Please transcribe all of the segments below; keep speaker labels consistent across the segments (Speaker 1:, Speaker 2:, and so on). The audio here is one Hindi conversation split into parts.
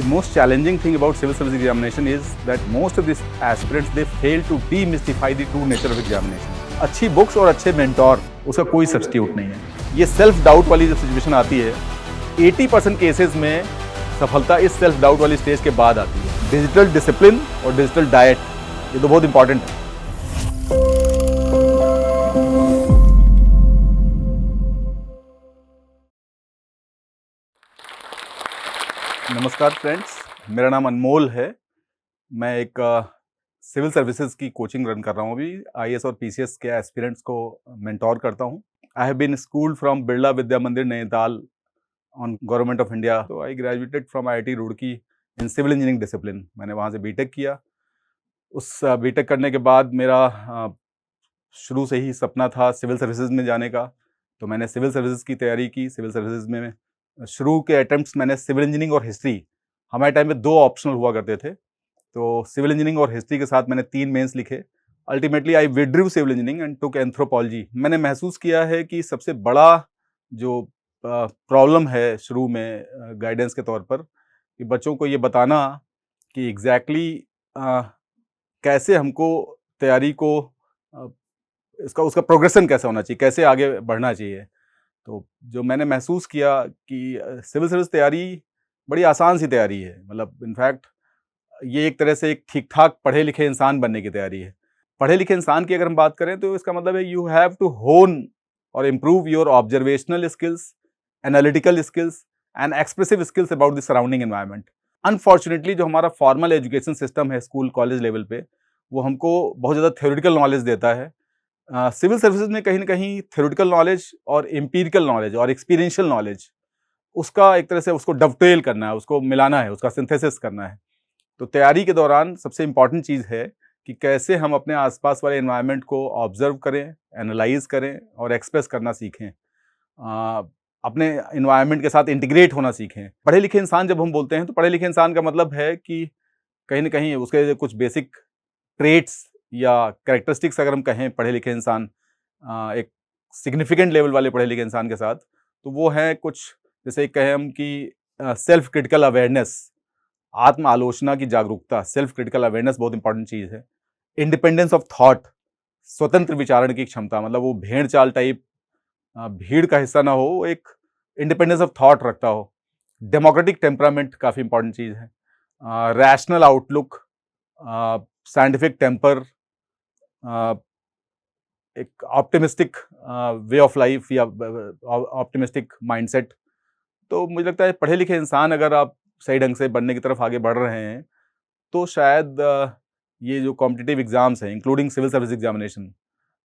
Speaker 1: The most challenging thing about civil service examination is that most of these aspirants they fail to demystify the true nature of examination. अच्छी बुक्स और अच्छे मेंटोर उसका कोई सब्स्टिट्यूट नहीं है। ये सेल्फ डाउट वाली जब सिचुएशन आती है 80% केसेस में सफलता इस सेल्फ डाउट वाली स्टेज के बाद आती है। डिजिटल डिसिप्लिन और डिजिटल डाइट ये तो बहुत इंपॉर्टेंट है। नमस्कार फ्रेंड्स, मेरा नाम अनमोल है। मैं एक सिविल सर्विसेज की कोचिंग रन कर रहा हूँ। अभी आईएएस और पीसीएस के एस्पिरेंट्स को मेंटोर करता हूँ। I have been schooled from Birla Vidya Mandir Nainital on government of India. तो I graduated from IIT Roorkee in civil engineering discipline. मैंने वहाँ से बीटेक किया। उस बीटेक करने के बाद मेरा शुरू से ही सपना था सिविल सर्विसेज में जाने का। तो मैंने सिविल सर्विसेज की तैयारी की। सिविल सर्विसेज में शुरू के अटेम्प्ट्स मैंने सिविल इंजीनियरिंग और हिस्ट्री, हमारे टाइम में 2 ऑप्शनल हुआ करते थे। तो सिविल इंजीनियरिंग और हिस्ट्री के साथ मैंने 3 मेंस लिखे। Ultimately I withdrew civil engineering and took anthropology. मैंने महसूस किया है कि सबसे बड़ा जो प्रॉब्लम है शुरू में गाइडेंस के तौर पर कि बच्चों को ये बताना कि एग्जैक्टली कैसे हमको तैयारी को उसका प्रोग्रेशन कैसा होना चाहिए, कैसे आगे बढ़ना चाहिए। तो जो मैंने महसूस किया कि सिविल सर्विस तैयारी बड़ी आसान सी तैयारी है। मतलब इनफैक्ट ये एक तरह से एक ठीक ठाक पढ़े लिखे इंसान बनने की तैयारी है। पढ़े लिखे इंसान की अगर हम बात करें तो इसका मतलब है यू हैव टू होन और improve your observational skills, analytical skills and expressive skills about the surrounding environment. Unfortunately जो हमारा फॉर्मल एजुकेशन सिस्टम है स्कूल कॉलेज लेवल पे, वो हमको बहुत ज़्यादा थ्योरेटिकल नॉलेज देता है। सिविल सर्विसेज में कहीं ना कहीं थ्योरेटिकल नॉलेज और एम्पिरिकल नॉलेज और एक्सपीरियंशियल नॉलेज उसका एक तरह से उसको डवटेल करना है, उसको मिलाना है, उसका सिंथेसिस करना है। तो तैयारी के दौरान सबसे इम्पॉर्टेंट चीज़ है कि कैसे हम अपने आसपास वाले एनवायरनमेंट को ऑब्जर्व करें, एनालाइज करें और एक्सप्रेस करना सीखें। अपने एनवायरनमेंट के साथ इंटीग्रेट होना सीखें। पढ़े लिखे इंसान जब हम बोलते हैं तो पढ़े लिखे इंसान का मतलब है कि कहीं ना कहीं उसके कुछ बेसिक ट्रेट्स या कैरेक्टरिस्टिक्स अगर हम कहें पढ़े लिखे इंसान एक सिग्निफिकेंट लेवल वाले पढ़े लिखे इंसान के साथ, तो वो है कुछ जैसे कहें हम कि सेल्फ क्रिटिकल अवेयरनेस, आत्म आलोचना की जागरूकता। सेल्फ क्रिटिकल अवेयरनेस बहुत इंपॉर्टेंट चीज़ है। इंडिपेंडेंस ऑफ थॉट, स्वतंत्र विचारण की क्षमता, मतलब वो भेड़ चाल टाइप भीड़ का हिस्सा ना हो, वो एक इंडिपेंडेंस ऑफ थॉट रखता हो। डेमोक्रेटिक टेम्परामेंट काफ़ी इंपॉर्टेंट चीज़ है। रैशनल आउटलुक, साइंटिफिक टेम्पर, एक ऑप्टिमिस्टिक वे ऑफ लाइफ या ऑप्टिमिस्टिक माइंडसेट। तो मुझे लगता है पढ़े लिखे इंसान अगर आप सही ढंग से बनने की तरफ आगे बढ़ रहे हैं तो शायद ये जो कॉम्पिटिटिव एग्जाम्स हैं इंक्लूडिंग सिविल सर्विस एग्जामिनेशन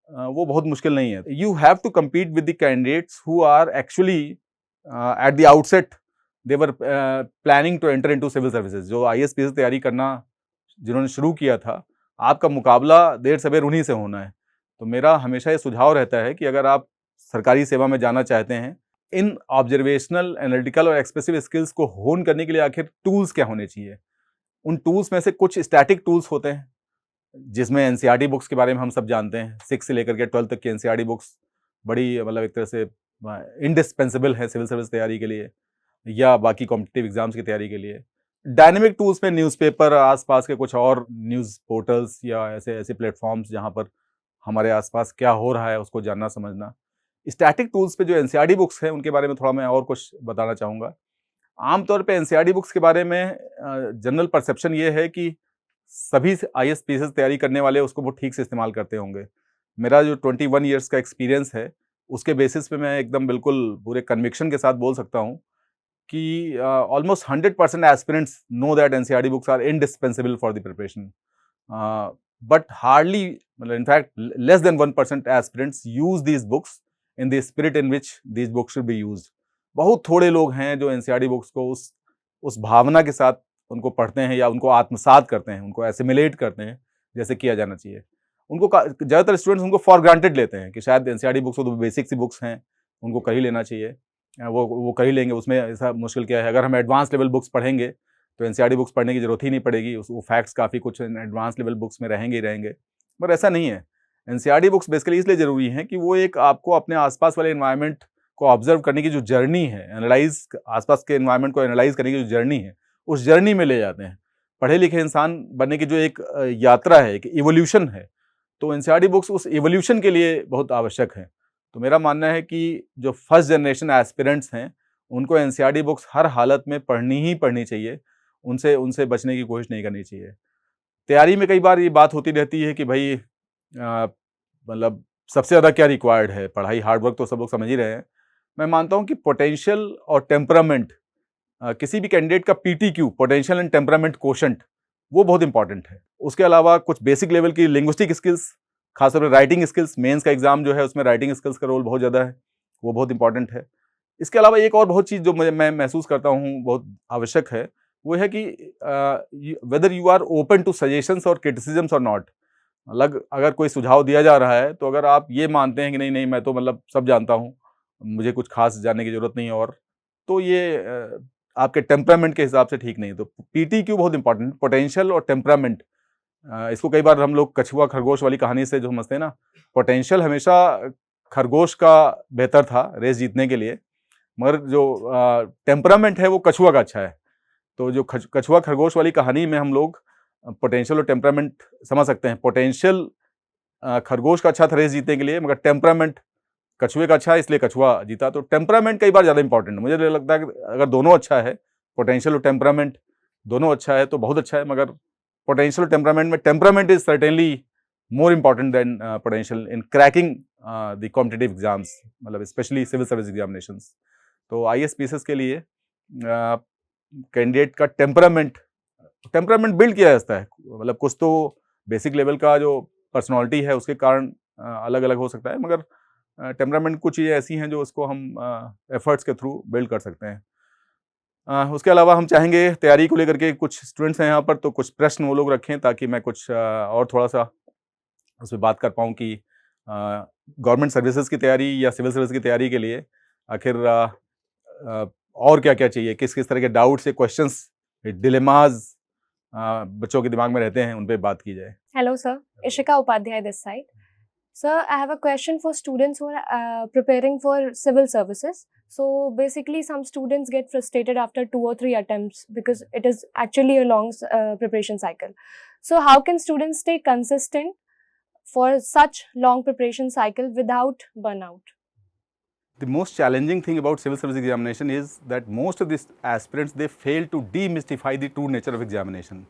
Speaker 1: वो बहुत मुश्किल नहीं है। You have to compete with the candidates who are actually at the outset they were planning to enter into civil services. जो आईएएस पीएस तैयारी करना जिन्होंने शुरू किया था, आपका मुकाबला देर सवेर उन्हीं से होना है। तो मेरा हमेशा ये सुझाव रहता है कि अगर आप सरकारी सेवा में जाना चाहते हैं, इन ऑब्जर्वेशनल, एनालिटिकल और एक्सप्रेसिव स्किल्स को होन करने के लिए आखिर टूल्स क्या होने चाहिए। उन टूल्स में से कुछ स्टैटिक टूल्स होते हैं जिसमें एनसीईआरटी बुक्स के बारे में हम सब जानते हैं। 6 से लेकर के 12 तक की एनसीईआरटी बुक्स बड़ी मतलब एक तरह से इंडिस्पेंसिबल है सिविल सर्विस तैयारी के लिए या बाकी कॉम्पिटिटिव एग्जाम्स की तैयारी के लिए। डायनेमिक टूल्स में न्यूज़पेपर, आसपास के कुछ और न्यूज़ पोर्टल्स या ऐसे ऐसे प्लेटफॉर्म्स जहाँ पर हमारे आसपास क्या हो रहा है उसको जानना समझना। स्टैटिक टूल्स पे जो एनसीईआरटी बुक्स हैं उनके बारे में थोड़ा मैं और कुछ बताना चाहूँगा। आमतौर पे एनसीईआरटी बुक्स के बारे में जनरल परसेप्शन ये है कि सभी आईएएस पीएस तैयारी करने वाले उसको बहुत ठीक से इस्तेमाल करते होंगे। मेरा जो 21 ईयर्स का एक्सपीरियंस है उसके बेसिस पे मैं एकदम बिल्कुल पूरे कन्विक्शन के साथ बोल सकता हूँ कि almost 100% aspirants know that NCERT books are indispensable for the preparation. But hardly, in fact, less than 1% aspirants use these books in the spirit in which these books should be used. बहुत थोड़े लोग हैं जो NCERT बुक्स को उस भावना के साथ उनको पढ़ते हैं या उनको आत्मसात करते हैं, उनको एसिमिलेट करते हैं जैसे किया जाना चाहिए। उनको ज़्यादातर स्टूडेंट्स उनको फॉर ग्रांटेड लेते हैं कि शायद NCERT बुक्स तो बेसिक सी बुक्स हैं, उनको कर ही लेना चाहिए, वो कर ही लेंगे, उसमें ऐसा मुश्किल क्या है। अगर हम एडवांस लेवल बुक्स पढ़ेंगे तो एनसीईआरटी बुक्स पढ़ने की जरूरत ही नहीं पड़ेगी, वो फैक्ट्स काफ़ी कुछ एडवांस लेवल बुक्स में रहेंगे ही रहेंगे। पर ऐसा नहीं है। एनसीईआरटी बुक्स बेसिकली इसलिए ज़रूरी हैं कि वो एक आपको अपने आसपास वाले एनवायरनमेंट को ऑब्जर्व करने की जो जर्नी है, एनालाइज आसपास के एनवायरनमेंट को एनालाइज करने की जो जर्नी है, उस जर्नी में ले जाते हैं। पढ़े लिखे इंसान बनने की जो एक यात्रा है, एक इवोल्यूशन है, तो एनसीईआरटी बुक्स उस इवोल्यूशन के लिए बहुत आवश्यक हैं। तो मेरा मानना है कि जो फर्स्ट जनरेशन एस्पिरेंट्स हैं, उनको एनसीईआरटी बुक्स हर हालत में पढ़नी ही पढ़नी चाहिए, उनसे उनसे बचने की कोशिश नहीं करनी चाहिए। तैयारी में कई बार ये बात होती रहती है कि भाई मतलब सबसे ज़्यादा क्या रिक्वायर्ड है, पढ़ाई हार्ड वर्क तो सब लोग समझ ही रहे हैं। मैं मानता हूँ कि पोटेंशियल और टेम्परामेंट, किसी भी कैंडिडेट का पीटीक्यू, पोटेंशियल एंड टेम्परामेंट कोशेंट, वो बहुत इंपॉर्टेंट है। उसके अलावा कुछ बेसिक लेवल की लिंग्विस्टिक स्किल्स, खासतौर पर राइटिंग स्किल्स, मेंस का एग्जाम जो है उसमें राइटिंग स्किल्स का रोल बहुत ज़्यादा है, वो बहुत इंपॉर्टेंट है। इसके अलावा एक और बहुत चीज़ जो मैं महसूस करता हूँ बहुत आवश्यक है, वो है कि whether you are open to suggestions और क्रिटिसिज्म्स और नॉट। अलग अगर कोई सुझाव दिया जा रहा है, तो अगर आप ये मानते हैं कि नहीं नहीं मैं तो मतलब सब जानता हूँ, मुझे कुछ खास जानने की जरूरत नहीं है, और तो ये आपके टेम्परामेंट के हिसाब से ठीक नहीं है। तो पीटीक्यू बहुत इंपॉर्टेंट, पोटेंशियल और टेम्परामेंट। इसको कई बार हम लोग कछुआ खरगोश वाली कहानी से जो समझते हैं ना, पोटेंशियल हमेशा खरगोश का बेहतर था रेस जीतने के लिए, मगर जो टेम्परामेंट है वो कछुआ का अच्छा है। तो जो कछुआ खरगोश वाली कहानी में हम लोग पोटेंशियल और टेम्परामेंट समझ सकते हैं। पोटेंशियल खरगोश का अच्छा था रेस जीतने के लिए, मगर टेम्परामेंट कछुए का अच्छा है, इसलिए कछुआ जीता। तो टेम्परामेंट कई बार ज़्यादा इंपॉर्टेंट है। मुझे लगता है कि अगर दोनों अच्छा है, पोटेंशियल और टेम्परामेंट दोनों अच्छा है तो बहुत अच्छा है, मगर पोटेंशियल और टेम्परामेंट में temperament is certainly more important than potential in cracking the competitive exams, मतलब स्पेशली सिविल सर्विस एग्जामिनेशंस। तो आईएएस पीसीएस के लिए कैंडिडेट का टेम्परामेंट बिल्ड किया जाता है। मतलब कुछ तो बेसिक लेवल का जो पर्सनालिटी है उसके कारण अलग अलग हो सकता है, मगर टेम्परामेंट कुछ चीज़ें ऐसी हैं जो उसको हम एफर्ट्स के थ्रू बिल्ड कर सकते हैं। उसके अलावा हम चाहेंगे तैयारी को लेकर के, कुछ स्टूडेंट्स हैं यहाँ पर, तो कुछ प्रश्न वो लोग रखें ताकि मैं कुछ और थोड़ा सा उस पर बात कर पाऊँ कि गवर्नमेंट सर्विसेज की तैयारी या सिविल सर्विस की तैयारी के लिए आखिर और क्या क्या चाहिए, किस किस तरह के डाउट्स या क्वेश्चंस, डिलेमाज बच्चों के दिमाग में रहते हैं, उन पे बात की जाए।
Speaker 2: Hello, sir. Ishika Upadhyay this side. Sir, I have a question for students who are preparing for civil services. So basically, some students get frustrated after 2 or 3 attempts because it is actually a long preparation cycle. So how can students stay consistent for such long preparation cycle without burnout?
Speaker 1: The most challenging thing about civil service examination is that most of these aspirants, they fail to demystify the true nature of examination.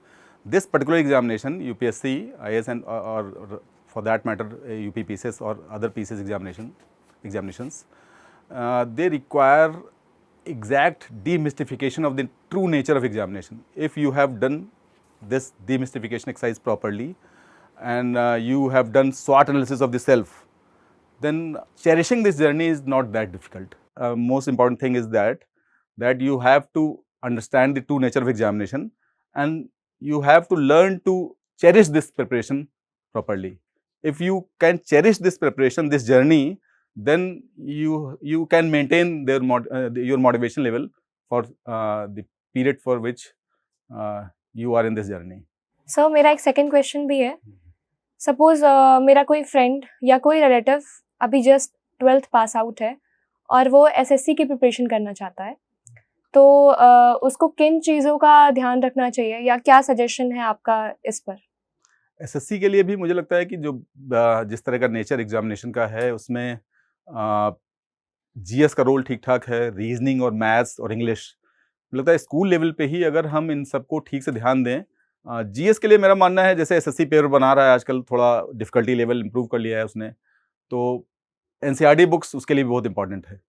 Speaker 1: This particular examination, UPSC, IAS, and or for that matter UPPCS or other PCS examinations, they require exact demystification of the true nature of examination. If you have done this demystification exercise properly, and you have done SWOT analysis of the self, then cherishing this journey is not that difficult. Most important thing is that you have to understand the true nature of examination, and you have to learn to cherish this preparation properly. If you can cherish this preparation, this journey, then you can maintain your motivation level for the period for which you are in this journey.
Speaker 2: Sir मेरा एक सेकंड क्वेश्चन भी है। सपोज मेरा कोई फ्रेंड या कोई रिलेटिव अभी जस्ट 12th पास आउट है और वो एसएससी की प्रिपरेशन करना चाहता है, तो उसको किन चीज़ों का ध्यान रखना चाहिए या क्या सजेशन है आपका इस पर?
Speaker 1: एसएससी के लिए भी मुझे लगता है कि जो जिस तरह का नेचर एग्जामिनेशन का है, उसमें जीएस का रोल ठीक ठाक है, रीजनिंग और मैथ्स और इंग्लिश। लगता है स्कूल लेवल पे ही अगर हम इन सबको ठीक से ध्यान दें। जीएस के लिए मेरा मानना है, जैसे एसएससी पेपर बना रहा है आजकल, थोड़ा डिफ़िकल्टी लेवल इम्प्रूव कर लिया है उसने, तो एनसीईआरटी बुक्स उसके लिए भी बहुत इंपॉर्टेंट है।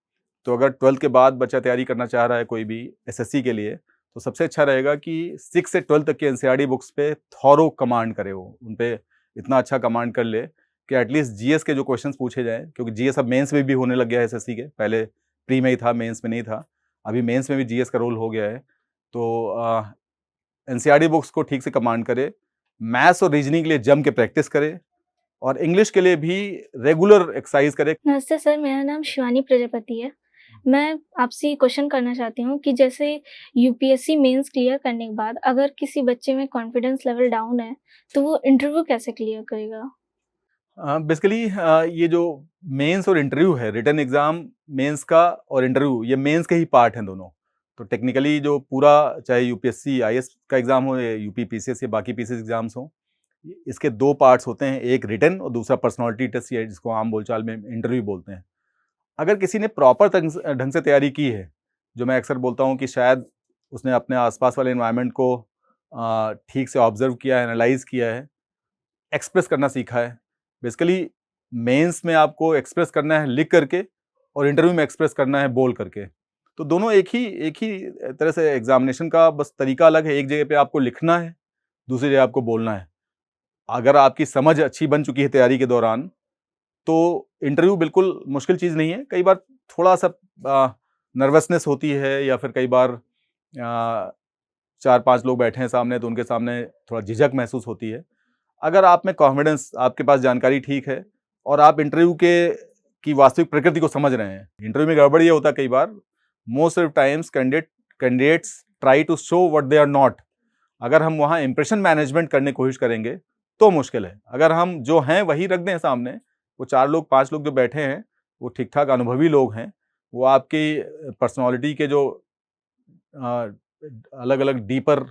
Speaker 1: तो अगर 12th के बाद बच्चा तैयारी करना चाह रहा है कोई भी एसएससी के लिए, तो सबसे अच्छा रहेगा कि 6 से 12 तक की एनसीईआरटी बुक्स पे थॉरो कमांड करे, वो उन पे इतना अच्छा कमांड कर ले कि एटलीस्ट जीएस के जो क्वेश्चंस पूछे जाएँ, क्योंकि जीएस अब मेंस में भी होने लग गया है एसएससी के, पहले प्री में ही था, मेंस में नहीं था, अभी मेंस में भी जीएस का रोल हो गया है। तो एनसीईआरटी बुक्स को ठीक से कमांड करे, मैथ्स और रीजनिंग के लिए जम के प्रैक्टिस करे, और इंग्लिश के लिए भी रेगुलर एक्सरसाइज करे।
Speaker 3: नमस्ते सर, मेरा नाम शिवानी प्रजापति है। मैं आपसे ये क्वेश्चन करना चाहती हूँ कि जैसे यूपीएससी मेंस क्लियर करने के बाद अगर किसी बच्चे में कॉन्फिडेंस लेवल डाउन है, तो वो इंटरव्यू कैसे क्लियर करेगा?
Speaker 1: बेसिकली ये जो मेंस और इंटरव्यू है, रिटन एग्जाम मेंस का और इंटरव्यू, ये मेंस के ही पार्ट हैं दोनों। तो टेक्निकली जो पूरा चाहे यूपीएससी आईएएस का एग्ज़ाम हो या यूपी पीसीएस या बाकी पीसीएस एग्ज़ाम्स हों, इसके 2 पार्ट्स होते हैं, एक रिटन और दूसरा पर्सनैलिटी टेस्ट या जिसको आम बोलचाल में इंटरव्यू बोलते हैं। अगर किसी ने प्रॉपर ढंग से तैयारी की है, जो मैं अक्सर बोलता हूँ कि शायद उसने अपने आस-पास वाले एनवायरनमेंट को ठीक से ऑब्ज़र्व किया है, एनालाइज़ किया है, एक्सप्रेस करना सीखा है। बेसिकली मेंस में आपको एक्सप्रेस करना है लिख करके और इंटरव्यू में एक्सप्रेस करना है बोल करके। तो दोनों एक ही तरह से एग्ज़ामिनेशन का बस तरीका अलग है। एक जगह पे आपको लिखना है, दूसरी जगह आपको बोलना है। अगर आपकी समझ अच्छी बन चुकी है तैयारी के दौरान, तो इंटरव्यू बिल्कुल मुश्किल चीज़ नहीं है। कई बार थोड़ा-सा नर्वसनेस होती है या फिर कई बार 4-5 लोग बैठे हैं सामने तो उनके सामने थोड़ा झिझक महसूस होती है। अगर आप में कॉन्फिडेंस, आपके पास जानकारी ठीक है और आप इंटरव्यू की वास्तविक प्रकृति को समझ रहे हैं। इंटरव्यू में गड़बड़ ये होता है कई बार, most of times candidates try to show what they are not. अगर हम वहाँ इंप्रेशन मैनेजमेंट करने की कोशिश करेंगे तो मुश्किल है। अगर हम जो हैं वही रख दें सामने, वो 4 लोग 5 लोग जो बैठे हैं वो ठीक-ठाक अनुभवी लोग हैं, वो आपकी पर्सनैलिटी के जो अलग-अलग डीपर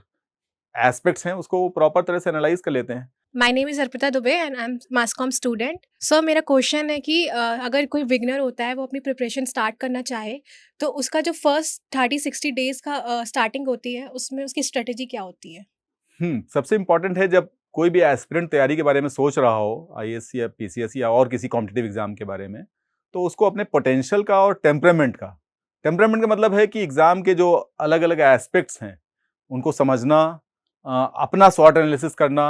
Speaker 1: एस्पेक्ट्स हैं उसको प्रॉपर तरह से एनालाइज़ कर लेते हैं।
Speaker 4: My name is Arpita Dubey and I am mass com student. Sir मेरा क्वेश्चन है कि अगर कोई बिगनर होता है वो अपनी प्रिपरेशन स्टार्ट करना चाहे तो उसका जो फर्स्ट 30-60 डेज़ का स्टार्टिंग होती है उसमें उसकी स्ट्रेटजी क्या होती है?
Speaker 1: सबसे इम्पोर्टेंट है जब कोई भी एस्पिरेंट तैयारी के बारे में सोच रहा हो, आईएएस या पीसीएस या और किसी कॉम्पिटिटिव एग्जाम के बारे में, तो उसको अपने पोटेंशियल का और टेम्परामेंट का मतलब है कि एग्जाम के जो अलग-अलग एस्पेक्ट्स हैं, उनको समझना, अपना स्वॉट एनालिसिस करना,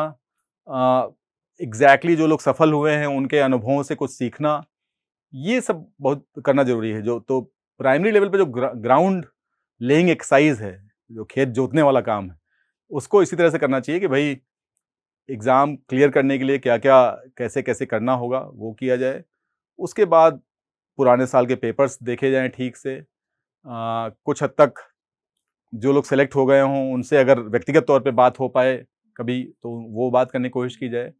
Speaker 1: एग्जैक्टली जो लोग सफल हुए हैं उनके अनुभवों से कुछ सीखना, ये सब बहुत करना जरूरी है। जो तो प्राइमरी लेवल पे जो ग्राउंड लेइंग एक्सरसाइज है, जो खेत जोतने वाला काम है, उसको इसी तरह से करना चाहिए कि भाई एग्ज़ाम क्लियर करने के लिए क्या-क्या, कैसे-कैसे करना होगा वो किया जाए। उसके बाद पुराने साल के पेपर्स देखे जाएँ ठीक से। कुछ हद तक जो लोग सेलेक्ट हो गए हों उनसे अगर व्यक्तिगत तौर पे बात हो पाए कभी तो वो बात करने की कोशिश की जाए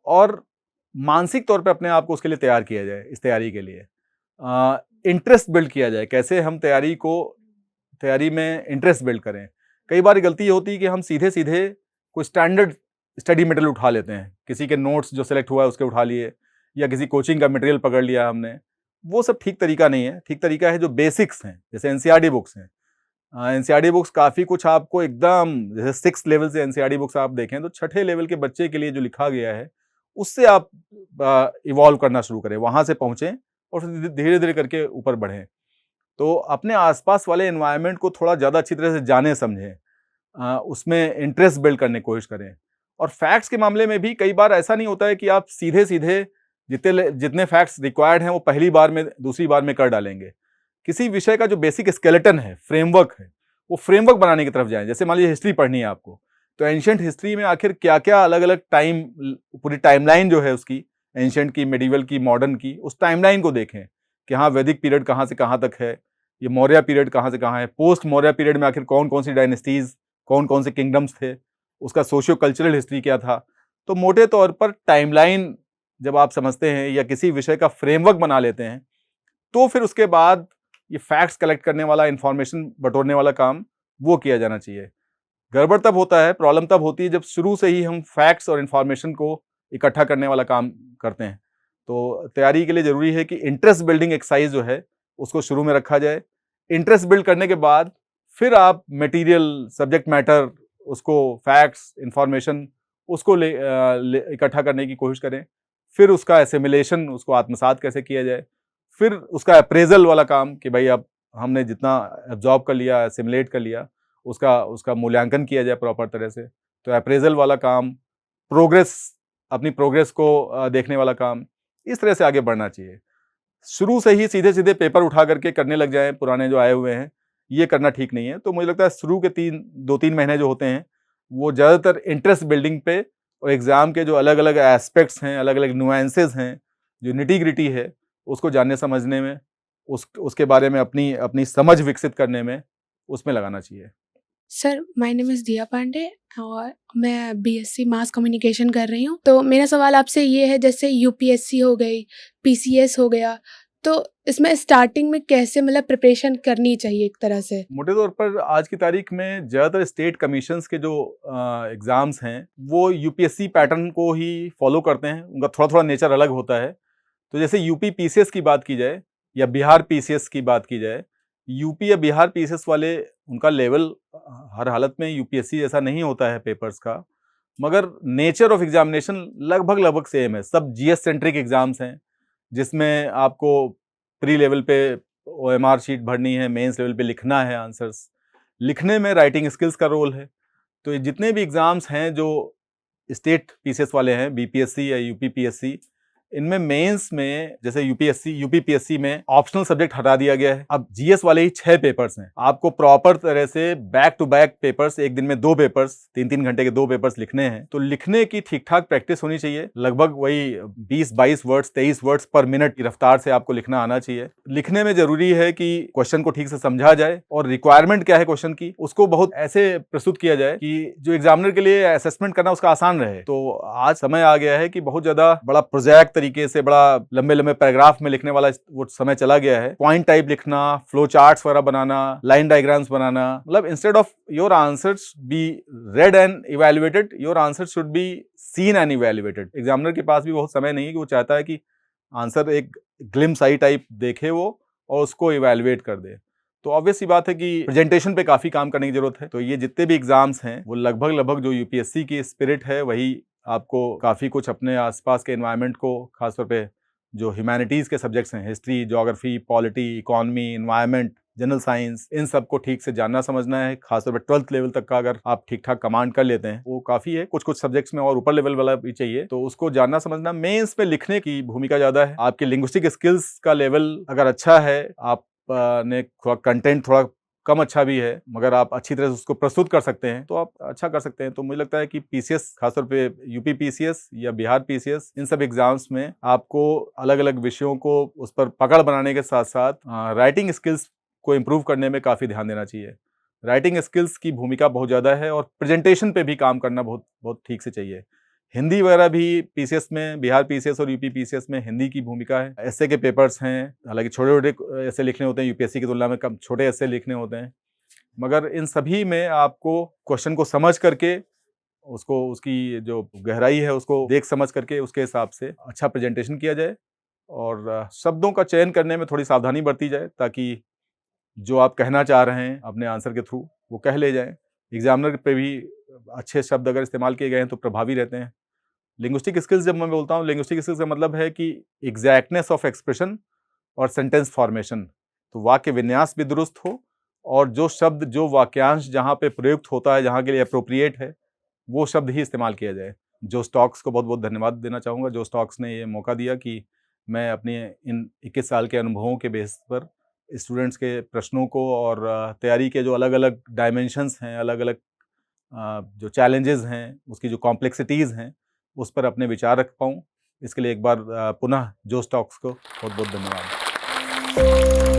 Speaker 1: और मानसिक तौर पे अपने आप को उसके लिए तैयार किया जाए, इस तैयारी के लिए। इंटरेस्ट बिल्ड किया जाए, कैसे हम तैयारी में इंटरेस्ट बिल्ड करें। कई बार गलती ये होती है कि हम सीधे-सीधे कोई स्टैंडर्ड स्टडी मटेरियल उठा लेते हैं। किसी के नोट्स जो सेलेक्ट हुआ है उसके उठा लिए या किसी कोचिंग का मटेरियल पकड़ लिया हमने। वो सब ठीक तरीका नहीं है। ठीक तरीका है जो बेसिक्स हैं, जैसे एनसीईआरटी बुक्स हैं। एनसीईआरटी बुक्स काफ़ी कुछ आपको एकदम, जैसे 6th लेवल से एनसीईआरटी बुक्स आप देखें तो 6ठे लेवल के बच्चे के लिए जो लिखा गया है, उससे आप इवॉल्व करना शुरू करें, वहाँ से पहुँचें और फिर धीरे-धीरे करके ऊपर बढ़ें। तो अपने आसपास वाले एनवायरनमेंट को थोड़ा ज़्यादा अच्छी तरह से जानें समझें, उसमें इंटरेस्ट बिल्ड करने की कोशिश करें। और फैक्ट्स के मामले में भी कई बार ऐसा नहीं होता है कि आप सीधे-सीधे जितने फैक्ट्स रिक्वायर्ड हैं वो पहली बार में, दूसरी बार में कर डालेंगे। किसी विषय का जो बेसिक स्केलेटन है, फ्रेमवर्क है, वो फ्रेमवर्क बनाने की तरफ जाएँ। जैसे मान लीजिए हिस्ट्री पढ़नी है आपको, तो एंशिएंट हिस्ट्री में आखिर क्या-क्या अलग-अलग टाइम, पूरी टाइमलाइन जो है उसकी, एंशिएंट की, मेडिवल की, मॉडर्न की, उस टाइमलाइन को देखें कि हाँ, वैदिक पीरियड कहाँ से कहाँ तक है, ये मौर्य पीरियड कहाँ से कहाँ है, पोस्ट मौर्य पीरियड में आखिर कौन-कौन सी डायनेस्टीज़, कौन-कौन से किंगडम्स थे, उसका सोशियो कल्चरल हिस्ट्री क्या था। तो मोटे तौर पर टाइमलाइन जब आप समझते हैं या किसी विषय का फ्रेमवर्क बना लेते हैं, तो फिर उसके बाद ये फैक्ट्स कलेक्ट करने वाला, इंफॉर्मेशन बटोरने वाला काम वो किया जाना चाहिए। गड़बड़ तब होता है, प्रॉब्लम तब होती है जब शुरू से ही हम फैक्ट्स और इंफॉर्मेशन को इकट्ठा करने वाला काम करते हैं। तो तैयारी के लिए ज़रूरी है कि इंटरेस्ट बिल्डिंग एक्सरसाइज जो है उसको शुरू में रखा जाए। इंटरेस्ट बिल्ड करने के बाद फिर आप मटेरियल, सब्जेक्ट मैटर, उसको फैक्ट्स, इंफॉर्मेशन उसको इकट्ठा करने की कोशिश करें। फिर उसका एसिमिलेशन, उसको आत्मसात कैसे किया जाए। फिर उसका अप्रेजल वाला काम कि भाई अब हमने जितना एब्जॉर्ब कर लिया, एसिमिलेट कर लिया, उसका मूल्यांकन किया जाए प्रॉपर तरह से। तो अप्रेजल वाला काम, अपनी प्रोग्रेस को देखने वाला काम, इस तरह से आगे बढ़ना चाहिए। शुरू से ही सीधे-सीधे पेपर उठा करके करने लग जाएँ, पुराने जो आए हुए हैं, ये करना ठीक नहीं है। तो मुझे लगता है शुरू के 2-3 महीने जो होते हैं, वो ज़्यादातर इंटरेस्ट बिल्डिंग पे और एग्ज़ाम के जो अलग-अलग एस्पेक्ट्स हैं, अलग-अलग नुएंसेस हैं, जो निटी-ग्रिटी है, उसको जानने समझने में, उसके बारे में अपनी समझ विकसित करने में, उसमें लगाना चाहिए।
Speaker 4: सर माय नेम इज़ दिया पांडे और मैं बीएससी मास कम्युनिकेशन कर रही हूँ। तो मेरा सवाल आपसे ये है, जैसे यूपीएससी हो गई, पीसीएस हो गया,
Speaker 5: तो इसमें स्टार्टिंग में कैसे मतलब प्रिपरेशन करनी चाहिए एक तरह से?
Speaker 1: मोटे तौर पर आज की तारीख में ज़्यादातर स्टेट कमीशंस के जो एग्ज़ाम्स हैं वो यूपीएससी पैटर्न को ही फॉलो करते हैं। उनका थोड़ा थोड़ा नेचर अलग होता है। तो जैसे यूपी पीसीएस की बात की जाए या बिहार पीसीएस की बात की जाए, यूपी या बिहार पीसीएस वाले उनका लेवल हर हालत में यूपीएससी जैसा नहीं होता है पेपर्स का, मगर नेचर ऑफ एग्जामिनेशन लगभग लगभग सेम है। सब जीएस सेंट्रिक एग्जाम्स हैं जिसमें आपको प्री लेवल पे ओएमआर शीट भरनी है, मेंस लेवल पे लिखना है आंसर्स। लिखने में राइटिंग स्किल्स का रोल है। तो ये जितने भी एग्जाम्स हैं जो स्टेट पीसीएस वाले हैं, बीपीएससी या यूपी पीएससी, इनमें मेंस में जैसे यूपी पीएससी में ऑप्शनल सब्जेक्ट हटा दिया गया है। अब जीएस वाले ही 6 पेपर्स हैं। आपको प्रॉपर तरह से बैक टू बैक पेपर्स, एक दिन में 2 पेपर्स, 3-3 घंटे के 2 पेपर्स लिखने हैं। तो लिखने की ठीक ठाक प्रैक्टिस होनी चाहिए। लगभग वही 20-22 वर्ड्स, 23 वर्ड्स पर मिनट की रफ्तार से आपको लिखना आना चाहिए। लिखने में जरूरी है कि क्वेश्चन को ठीक से समझा जाए और रिक्वायरमेंट क्या है क्वेश्चन की, उसको बहुत ऐसे प्रस्तुत किया जाए कि जो एग्जामिनर के लिए असेसमेंट करना उसका आसान रहे। तो आज समय आ गया है कि बहुत ज्यादा बड़ा प्रोजेक्ट तरीके से, बड़ा लंबे लंबे पैराग्राफ में लिखने वाला वो समय चला गया है। पॉइंट टाइप लिखना, फ्लो चार्ट्स वगैरह बनाना, लाइन डायग्राम्स बनाना, मतलब instead of your answers be read and evaluated, your answers should be seen and evaluated. Examiner के पास भी बहुत समय नहीं है कि वो चाहता है कि आंसर एक ग्लिम्स आई टाइप देखे वो और उसको इवैल्यूएट कर दे। तो ऑब्वियस सी बात है कि प्रेजेंटेशन पे काफी काम करने की जरूरत है। तो ये जितने भी एग्जाम्स हैं वो लगभग लगभग जो यूपीएससी की स्पिरिट है वही आपको काफी कुछ अपने आसपास के एनवायरनमेंट को, खासतौर पे जो ह्यूमैनिटीज के सब्जेक्ट्स हैं, history, geography, polity, economy, environment, general science, इन सबको ठीक से जानना समझना है। खासतौर पर 12th लेवल तक का अगर आप ठीक ठाक कमांड कर लेते हैं वो काफी है। कुछ कुछ सब्जेक्ट्स में और ऊपर लेवल वाला भी चाहिए, तो उसको जानना समझना। मेंस पे लिखने की भूमिका ज्यादा है। आपके लिंग्विस्टिक स्किल्स का लेवल अगर अच्छा है, आप ने थोड़ा कंटेंट थोड़ा कम अच्छा भी है, मगर आप अच्छी तरह से उसको प्रस्तुत कर सकते हैं तो आप अच्छा कर सकते हैं। तो मुझे लगता है कि पीसीएस, खासतौर पे यूपी पीसीएस या बिहार पीसीएस, इन सब एग्जाम्स में आपको अलग अलग विषयों को उस पर पकड़ बनाने के साथ साथ राइटिंग स्किल्स को इम्प्रूव करने में काफ़ी ध्यान देना चाहिए। राइटिंग स्किल्स की भूमिका बहुत ज़्यादा है और प्रेजेंटेशन पे भी काम करना बहुत बहुत ठीक से चाहिए। हिंदी वगैरह भी पीसीएस में, बिहार पीसीएस और यूपी पीसीएस में हिंदी की भूमिका है। एस्से के पेपर्स हैं, हालांकि छोटे छोटे एस्से लिखने होते हैं, यूपीएससी की तुलना में कम छोटे एस्से लिखने होते हैं, मगर इन सभी में आपको क्वेश्चन को समझ करके उसको, उसकी जो गहराई है उसको देख समझ करके उसके हिसाब से अच्छा प्रेजेंटेशन किया जाए और शब्दों का चयन करने में थोड़ी सावधानी बरती जाए ताकि जो आप कहना चाह रहे हैं अपने आंसर के थ्रू वो कह ले जाएं। एग्जामिनर पे भी अच्छे शब्द अगर इस्तेमाल किए गए हैं तो प्रभावी रहते हैं। लिंग्विस्टिक स्किल्स जब मैं बोलता हूँ, लिंग्विस्टिक स्किल्स का मतलब है कि एग्जैक्टनेस ऑफ एक्सप्रेशन और सेंटेंस फॉर्मेशन, तो वाक्य विन्यास भी दुरुस्त हो और जो शब्द, जो वाक्यांश जहाँ पे प्रयुक्त होता है, जहाँ के लिए अप्रोप्रिएट है, वो शब्द ही इस्तेमाल किया जाए। जो स्टॉक्स को बहुत बहुत धन्यवाद देना चाहूँगा। जो स्टॉक्स ने ये मौका दिया कि मैं अपने इन 21 साल के अनुभवों के बेस पर स्टूडेंट्स के प्रश्नों को और तैयारी के जो अलग अलग डायमेंशंस हैं, अलग अलग जो चैलेंजेस हैं, उसकी जो कॉम्प्लेक्सिटीज़ हैं, उस पर अपने विचार रख पाऊँ। इसके लिए एक बार पुनः जो स्टॉक्स को बहुत बहुत धन्यवाद।